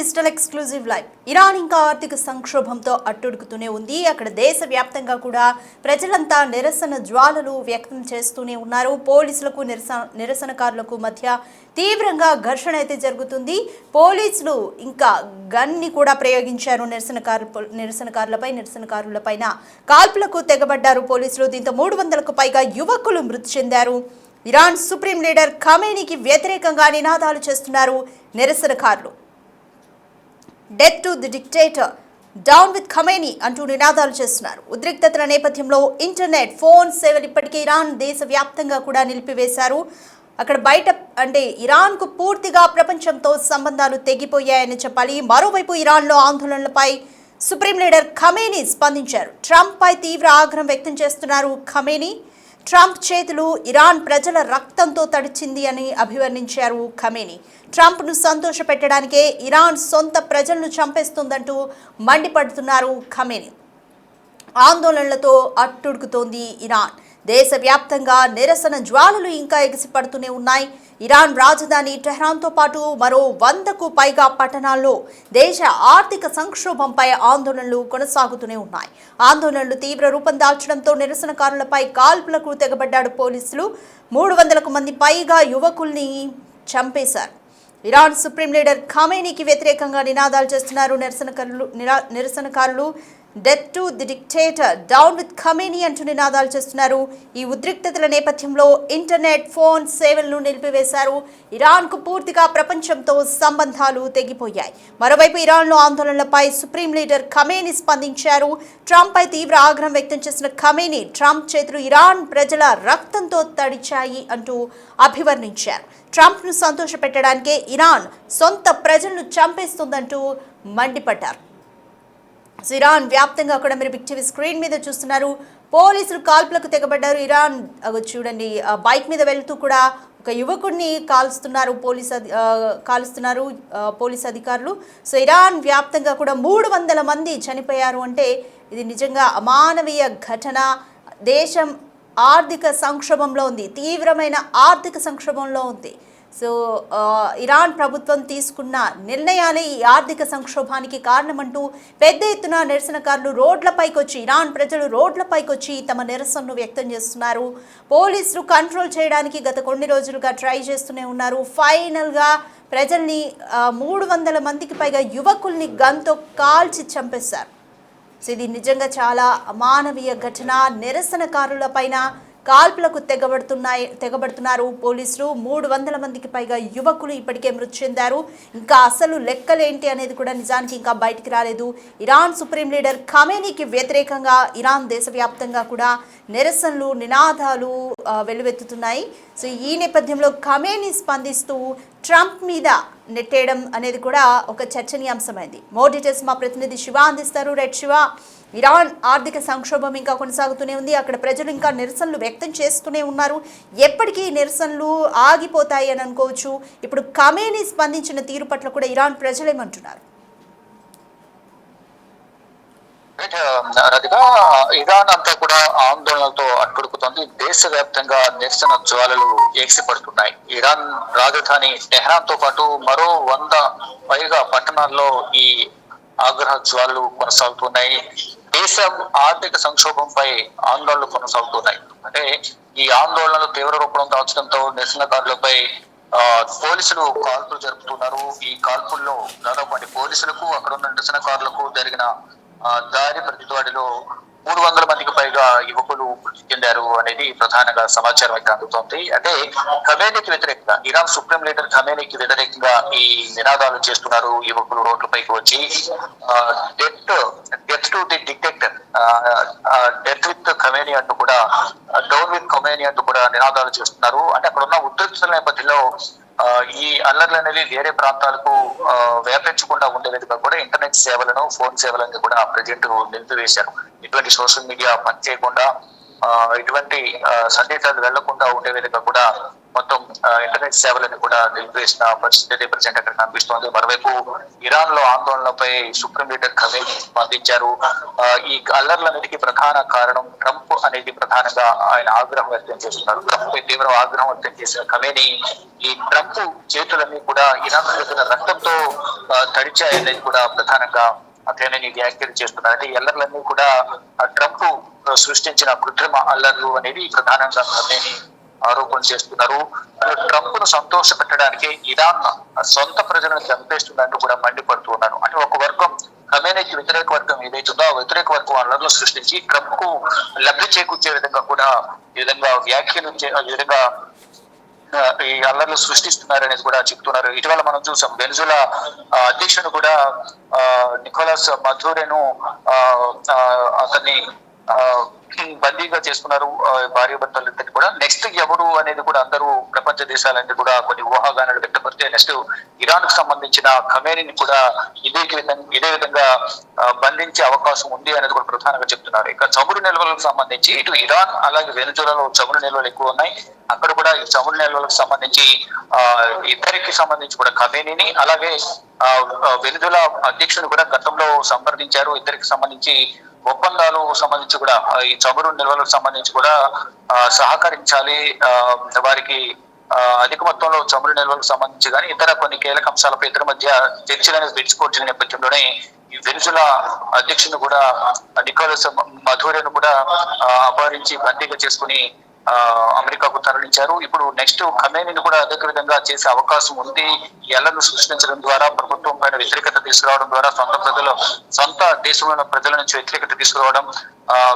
Digital exclusive live. Iran ఇంకా ఆర్థిక సంక్షోభంతో అట్టుడుకుతూనే ఉంది. అక్కడ దేశవ్యాప్తంగా కూడా ప్రజలంతా నిరసన జ్వాలలు వ్యక్తం చేస్తూనే ఉన్నారు. పోలీసులకు నిరసనకారులకు మధ్య తీవ్రంగా ఘర్షణ అయితే జరుగుతుంది. పోలీసులు ఇంకా గన్ని కూడా ప్రయోగించారు నిరసనకారులపైన కాల్పులకు తెగబడ్డారు పోలీసులు. దీంతో 300కు పైగా యువకులు మృతి చెందారు. ఇరాన్ సుప్రీం లీడర్ ఖమేనీకి వ్యతిరేకంగా నినాదాలు చేస్తున్నారు నిరసనకారులు. Death to the dictator, down with Khamenei అంటూ నినాదాలు చేస్తున్నారు. ఉద్రిక్తతల నేపథ్యంలో ఇంటర్నెట్, ఫోన్ సేవలు ఇప్పటికే ఇరాన్ దేశవ్యాప్తంగా కూడా నిలిపివేశారు. అక్కడ బయట ఇరాన్కు పూర్తిగా ప్రపంచంతో సంబంధాలు తెగిపోయాయని చెప్పాలి. మరోవైపు ఇరాన్లో ఆందోళనలపై సుప్రీం లీడర్ ఖమేనీ స్పందించారు. ట్రంప్ పై తీవ్ర ఆగ్రహం వ్యక్తం చేస్తున్నారు ఖమేనీ. ట్రంప్ చేతులు ఇరాన్ ప్రజల రక్తంతో తడిచింది అని అభివర్ణించారు ఖమేనీ. ట్రంప్ను సంతోషపెట్టడానికే ఇరాన్ సొంత ప్రజలను చంపేస్తుందంటూ మండిపడుతున్నారు ఖమేనీ. ఆందోళనలతో అట్టుడుకుతోంది ఇరాన్. దేశవ్యాప్తంగా నిరసన జ్వాలలు ఇంకా ఎగిసిపడుతూనే ఉన్నాయి. ఇరాన్ రాజధాని టెహ్రాన్తో పాటు మరో 100కు పైగా పట్టణాల్లో దేశ ఆర్థిక సంక్షోభంపై ఆందోళనలు కొనసాగుతూనే ఉన్నాయి. ఆందోళనలు తీవ్ర రూపం దాల్చడంతో నిరసనకారులపై కాల్పులకు తెగబడ్డాడు పోలీసులు. 300కు మంది పైగా యువకుల్ని చంపేశారు. ఇరాన్ సుప్రీం లీడర్ ఖమేనీకి వ్యతిరేకంగా నినాదాలు చేస్తున్నారు నిరసనకారులు. Death to the dictator, down with Khamenei అంటూ నినాదాలు చేస్తున్నారు. ఈ ఉద్రిక్తతల నేపథ్యంలో ఇంటర్నెట్, ఫోన్ సేవలను నిలిపివేశారు. ఇరాన్కు పూర్తిగా ప్రపంచంతో సంబంధాలు తెగిపోయాయి. మరోవైపు ఇరాన్లో ఆందోళనలపై సుప్రీం లీడర్ ఖమేనీ స్పందించారు. ట్రంప్ పై తీవ్ర ఆగ్రహం వ్యక్తం చేసిన ఖమేనీ, ట్రంప్ చేతులు ఇరాన్ ప్రజల రక్తంతో తడిచాయి అంటూ అభివర్ణించారు. ట్రంప్ను సంతోషపెట్టడానికే ఇరాన్ సొంత ప్రజలను చంపేస్తుందంటూ మండిపడ్డారు. ఇరాన్ వ్యాప్తంగా కూడా మీరు బిగ్ టీవీ స్క్రీన్ మీద చూస్తున్నారు. పోలీసులు కాల్పులకు తెగబడ్డారు. ఇరాన్ చూడండి, బైక్ మీద వెళ్తూ కూడా ఒక యువకుడిని కాలుస్తున్నారు పోలీస్ అధికారులు. సో ఇరాన్ వ్యాప్తంగా కూడా 300 మంది చనిపోయారు అంటే ఇది నిజంగా అమానవీయ ఘటన. దేశం ఆర్థిక సంక్షోభంలో ఉంది, తీవ్రమైన ఆర్థిక సంక్షోభంలో ఉంది. సో ఇరాన్ ప్రభుత్వం తీసుకున్న నిర్ణయాలే ఈ ఆర్థిక సంక్షోభానికి కారణమంటూ పెద్ద ఎత్తున నిరసనకారులు రోడ్లపైకి వచ్చి, ఇరాన్ ప్రజలు రోడ్లపైకి వచ్చి తమ నిరసనను వ్యక్తం చేస్తున్నారు. పోలీసులు కంట్రోల్ చేయడానికి గత కొన్ని రోజులుగా ట్రై చేస్తూనే ఉన్నారు. ఫైనల్గా ప్రజల్ని 300 మందికి పైగా యువకుల్ని గన్తో కాల్చి చంపేశారు. సో ఇది నిజంగా చాలా అమానవీయ ఘటన. నిరసనకారుల పైన కాల్పులకు తెగబడుతున్నారు పోలీసులు. 300 మందికి పైగా యువకులు ఇప్పటికే మృతి చెందారు. ఇంకా అసలు లెక్కలేంటి అనేది కూడా నిజానికి ఇంకా బయటికి రాలేదు. ఇరాన్ సుప్రీం లీడర్ ఖమేనీకి వ్యతిరేకంగా ఇరాన్ దేశవ్యాప్తంగా కూడా నిరసనలు, నినాదాలు వెల్లువెత్తుతున్నాయి. సో ఈ నేపథ్యంలో ఖమేనీ స్పందిస్తూ ట్రంప్ మీద నెట్టేయడం అనేది కూడా ఒక చర్చనీయాంశమైంది. మోర్ డీటెయిల్స్ మా ప్రతినిధి శివ అందిస్తారు. రెడ్ శివ, ఇరాన్ ఆర్థిక సంక్షోభం ఇంకా కొనసాగుతూనే ఉంది. అక్కడ ప్రజలు ఇంకా నిరసనలు వ్యక్తం చేస్తూనే ఉన్నారు. ఎప్పటికీ నిరసనలు ఆగిపోతాయి అని అనుకోవచ్చు. ఇప్పుడు ఖమేనీ స్పందించిన తీరు పట్ల కూడా ఇరాన్ ప్రజలేమంటున్నారు? ఇరాన్ అంతా కూడా ఆందోళనలతో అట్టుడుకుతోంది. దేశవ్యాప్తంగా నిరసన జ్వాలలు ఎగిసిపడుతున్నాయి. ఇరాన్ రాజధాని టెహ్రాన్ తో పాటు మరో 100 పైగా పట్టణాల్లో ఈ ఆగ్రహ జ్వాలలు కొనసాగుతున్నాయి. దేశం ఆర్థిక సంక్షోభంపై ఆందోళనలు కొనసాగుతున్నాయి. అంటే ఈ ఆందోళనలు తీవ్ర రూపం దాల్చడంతో నిరసనకారులపై పోలీసులు కాల్పులు జరుపుతున్నారు. ఈ కాల్పుల్లో దాదాపు పోలీసులకు అక్కడ ఉన్న నిరసనకారులకు జరిగిన దారి ప్రతిదాడిలో 300 మందికి పైగా యువకులు మృతి చెందారు అనేది ప్రధానంగా సమాచారం అయితే అందుతోంది. అంటే ఖమేనీకి వ్యతిరేకంగా, ఇరాన్ సుప్రీం లీడర్ ఖమేనీకి వ్యతిరేకంగా ఈ నినాదాలు చేస్తున్నారు యువకులు రోడ్లపైకి వచ్చి. Death to the dictator, death with Khamenei అంటూ కూడా, డౌన్ విత్ ఖమేనీ అంటూ కూడా నినాదాలు చేస్తున్నారు. అంటే అక్కడ ఉన్న ఉద్రిక్తతల నేపథ్యంలో ఈ అల్లర్లు అనేవి వేరే ప్రాంతాలకు వ్యాపించకుండా ఉండే విధంగా కూడా ఇంటర్నెట్ సేవలను, ఫోన్ సేవలను కూడా ప్రజెంట్ నిలిపివేశారు. ఇటువంటి సోషల్ మీడియా పనిచేయకుండా, ఇటువంటి సందేశాలు వెళ్లకుండా ఉండే విధంగా కూడా మొత్తం ఇంటర్నెట్ సేవలను కూడా నిలిపివేసిన పరిస్థితి ప్రజెంట్ అక్కడ కనిపిస్తోంది. మరోవైపు ఇరాన్ లో ఆందోళనలపై సుప్రీం లీడర్ ఖమేనీ స్పందించారు. ఈ అల్లర్లన్నిటికీ ప్రధాన కారణం ట్రంప్ అనేది ప్రధానంగా ఆయన ఆగ్రహం వ్యక్తం చేస్తున్నారు. ట్రంప్ పై తీవ్ర ఆగ్రహం వ్యక్తం చేసిన ఖమేనీ ఈ ట్రంప్ చేతులన్నీ కూడా ఇరాన్ ప్రజల రక్తంతో తడిచాయనేది కూడా ప్రధానంగా ఖమేనీ వ్యాఖ్యలు చేస్తున్నారు. అంటే అల్లర్లన్నీ కూడా ట్రంప్ సృష్టించిన కృత్రిమ అల్లర్లు అనేది ప్రధానంగా ఖమేనీ ఆరోపణ చేస్తున్నారు. ట్రంప్ ను సంతోష పెట్టడానికి ఇరాన్ సొంత ప్రజలను చంపేస్తున్నట్టు కూడా మండిపడుతూ ఉన్నారు. అంటే ఒక వర్గం ఖమేనీకి వ్యతిరేక వర్గం ఏదైతుందో ఆ వ్యతిరేక వర్గం అల్లర్లు సృష్టించి ట్రంప్ కు లబ్ధి చేకూర్చే విధంగా కూడా ఈ విధంగా వ్యాఖ్యలు ఈ విధంగా ఈ అల్లర్లు సృష్టిస్తున్నారనేది కూడా చెప్తున్నారు. ఇటీవల మనం చూసాం వెనిజులా అధ్యక్షుడు కూడా నికోలస్ మధురెను అతన్ని బందీగా చేసుకున్నారు. భార్య భర్తలిద్దరిని కూడా. నెక్స్ట్ ఎవరు అనేది కూడా అందరూ ప్రపంచ దేశాలన్నీ కూడా కొన్ని ఊహాగానాలు వ్యక్తపరిస్తే నెక్స్ట్ ఇరాన్ కు సంబంధించిన ఖమేనీని కూడా ఇదే విధంగా బంధించే అవకాశం ఉంది అనేది కూడా ప్రధానంగా చెప్తున్నారు. ఇక చమురు నిల్వలకు సంబంధించి ఇటు ఇరాన్ అలాగే వెనిజులాలో చమురు నిల్వలు ఎక్కువ ఉన్నాయి. అక్కడ కూడా ఈ చమురు నిల్వలకు సంబంధించి ఇద్దరికి సంబంధించి కూడా ఖమేనీని అలాగే వెనిజులా అధ్యక్షుడు కూడా గతంలో సంప్రదించారు. ఇద్దరికి సంబంధించి ఒప్పందాలు సంబంధించి కూడా ఈ చమురు నిల్వలకు సంబంధించి కూడా సహకరించాలి, వారికి అధిక మొత్తంలో చమురు నిల్వలకు సంబంధించి కానీ ఇతర కొన్ని కీలక అంశాలపై ఇద్దరి మధ్య చర్చలను పెంచుకోవాల్సిన నేపథ్యంలోనే ఈ వెనిజులా అధ్యక్షుని కూడా నికోలస్ మధురెను కూడా అపహరించి బందీగా చేసుకుని అమెరికాకు తరలించారు. ఇప్పుడు నెక్స్ట్ ఖమేనీని కూడా అదే విధంగా చేసే అవకాశం ఉంది. ఈ అల్లర్లు సృష్టించడం ద్వారా ప్రభుత్వం పైన వ్యతిరేకత తీసుకురావడం ద్వారా సొంత దేశంలో ప్రజల నుంచి వ్యతిరేకత తీసుకురావడం,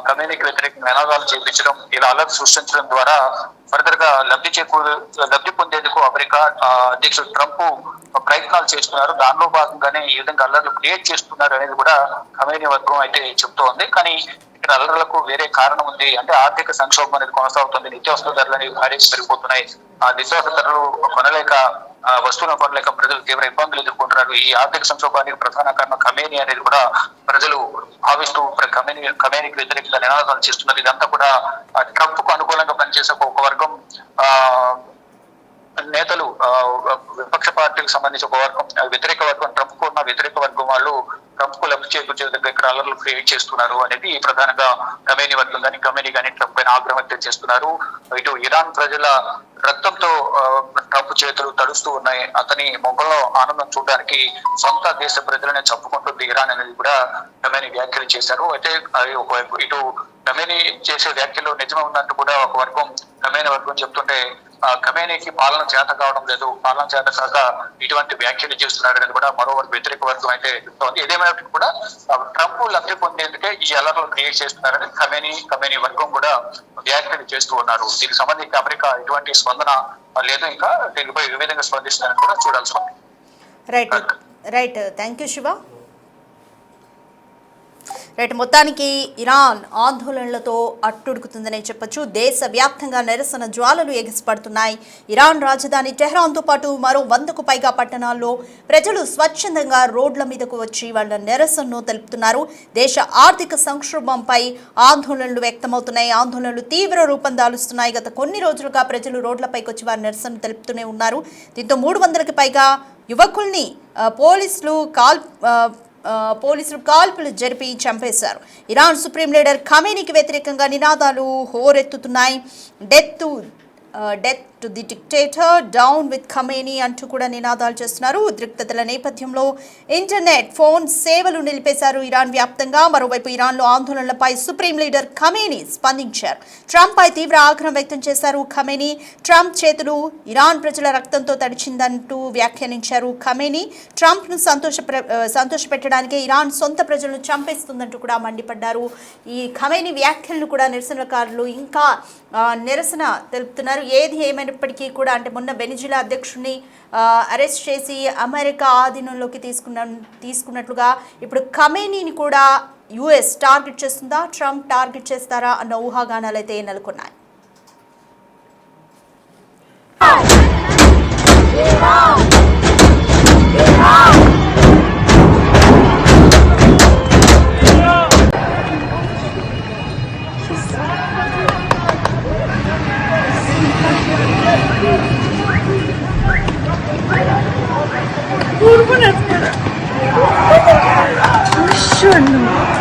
ఖమేనీకి వ్యతిరేక నినాదాలు చేయించడం, ఇలా అల్లర్లు సృష్టించడం ద్వారా ఫర్దర్ గా లబ్ధి పొందేందుకు అమెరికా అధ్యక్షుడు ట్రంప్ ప్రయత్నాలు చేస్తున్నారు. దానిలో భాగంగానే ఈ విధంగా అల్లర్లు క్రియేట్ చేస్తున్నారు అనేది కూడా ఖమేనీ వర్గం అయితే చెప్తోంది. కానీ ఇక్కడ అల్లర్లకు వేరే కారణం ఉంది. అంటే ఆర్థిక సంక్షోభం అనేది కొనసాగుతుంది. నిత్యావసర ధరలు అనేవి భారీగా పెరిగిపోతున్నాయి. ఆ నిత్యావసర ధరలు కొనలేక వస్తువులను కొనలేక ప్రజలు తీవ్ర ఇబ్బందులు ఎదుర్కొంటున్నారు. ఈ ఆర్థిక సంక్షోభానికి ప్రధాన కారణం ఖమేనీ అనేది కూడా ప్రజలు భావిస్తూ ఖమేనీకి వ్యతిరేకంగా నినాదాలు చేస్తున్నారు. ఇదంతా కూడా ట్రంప్ కు అనుకూలంగా పనిచేసే ఒక వర్గం నేతలు, విపక్ష పార్టీకి సంబంధించి ఒక వర్గం, వ్యతిరేక వర్గం, ట్రంప్ కు ఉన్న వ్యతిరేక వర్గం వాళ్ళు ట్రంప్ కు లబ్ధి చేకూర్చే విధంగా ఇక్కడ అల్లర్లు క్రియేట్ చేస్తున్నారు అనేది ప్రధానంగా ఖమేనీ వర్గం కానీ ఖమేనీ కానీ ట్రంప్ పైన ఆగ్రహం వ్యక్తం చేస్తున్నారు. ఇటు ఇరాన్ ప్రజల రక్తంతో ట్రంప్ చేతులు తడుస్తూ ఉన్నాయి. అతని మొక్కల్లో ఆనందం చూడడానికి సొంత దేశ ప్రజలనే చంపుకుంటుంది ఇరాన్ అనేది కూడా ఖమేనీ వ్యాఖ్యలు చేశారు. అయితే ఒకవైపు ఇటు ఖమేనీ చేసే వ్యాఖ్యలు నిజమే ఉన్నట్టు కూడా ఒక వర్గం ఖమేనీ వర్గం చెప్తుంటే ఖమేనీకి పాలన చేత కావడం లేదు, పాలన చేత కాక ఇటువంటి వ్యాఖ్యలు చేస్తున్నారు అనేది కూడా మరో వ్యతిరేక వర్గం అయితే చెప్తోంది. ఏదేమైనప్పుడు కూడా ట్రంప్ లబ్ధి పొందేందుకే ఈ అల్లర్లు క్రియేట్ చేస్తున్నారని ఖమేనీ వర్గం కూడా వ్యాఖ్యలు చేస్తూ ఉన్నారు. దీనికి సంబంధించి అమెరికా ఎటువంటి స్పందన లేదు, ఇంకా దీనిపై ఏ విధంగా స్పందిస్తున్నారని కూడా చూడాల్సి ఉంది. Right thank you Shiva. మొత్తానికి ఇరాన్ ఆందోళనలతో అట్టుడుకుతుందనే చెప్పొచ్చు. దేశవ్యాప్తంగా నిరసన జ్వాలలు ఎగిసిపడుతున్నాయి. ఇరాన్ రాజధాని టెహ్రాన్తో పాటు మరో 100కు పైగా పట్టణాల్లో ప్రజలు స్వచ్ఛందంగా రోడ్ల మీదకు వచ్చి వాళ్ళ నిరసనను తెలుపుతున్నారు. దేశ ఆర్థిక సంక్షోభంపై ఆందోళనలు వ్యక్తమవుతున్నాయి. ఆందోళనలు తీవ్ర రూపం దాలుస్తున్నాయి. గత కొన్ని రోజులుగా ప్రజలు రోడ్లపైకి వచ్చి వారి నిరసన తెలుపుతూనే ఉన్నారు. దీంతో 300కి పైగా యువకుల్ని పోలీసులు కాల్పులు జరిపి చంపేశారు. ఇరాన్ సుప్రీం లీడర్ ఖమేనీకి వ్యతిరేకంగా నినాదాలు హోరెత్తుతున్నాయి. Death to the dictator, down with Khamenei అంటూ కూడా నినాదాలు చేస్తున్నారు. ఉద్రిక్తతల నేపథ్యంలో ఇంటర్నెట్, ఫోన్ సేవలు నిలిపేశారు ఇరాన్ వ్యాప్తంగా. మరోవైపు ఇరాన్లో ఆందోళనలపై సుప్రీం లీడర్ ఖమేనీ స్పందించారు. ట్రంప్ పై తీవ్ర ఆగ్రహం వ్యక్తం చేశారు ఖమేనీ. ట్రంప్ చేతులు ఇరాన్ ప్రజల రక్తంతో తడిచిందంటూ వ్యాఖ్యానించారు ఖమేనీ. ట్రంప్ ను సంతోషపెట్టడానికే ఇరాన్ సొంత ప్రజలను చంపేస్తుందంటూ కూడా మండిపడ్డారు. ఈ ఖమేనీ వ్యాఖ్యలను కూడా నిరసనకారులు ఇంకా నిరసన తెలుపుతున్నారు. ఏది ఏమైనప్పటికీ కూడా అంటే మొన్న వెనిజులా అధ్యక్షుడిని అరెస్ట్ చేసి అమెరికా ఆధీనంలోకి తీసుకున్నట్లుగా ఇప్పుడు ఖమేనీని కూడా యుఎస్ టార్గెట్ చేస్తుందా, ట్రంప్ టార్గెట్ చేస్తారా అన్న ఊహాగానాలు అయితే నెలకొన్నాయి. Şunu.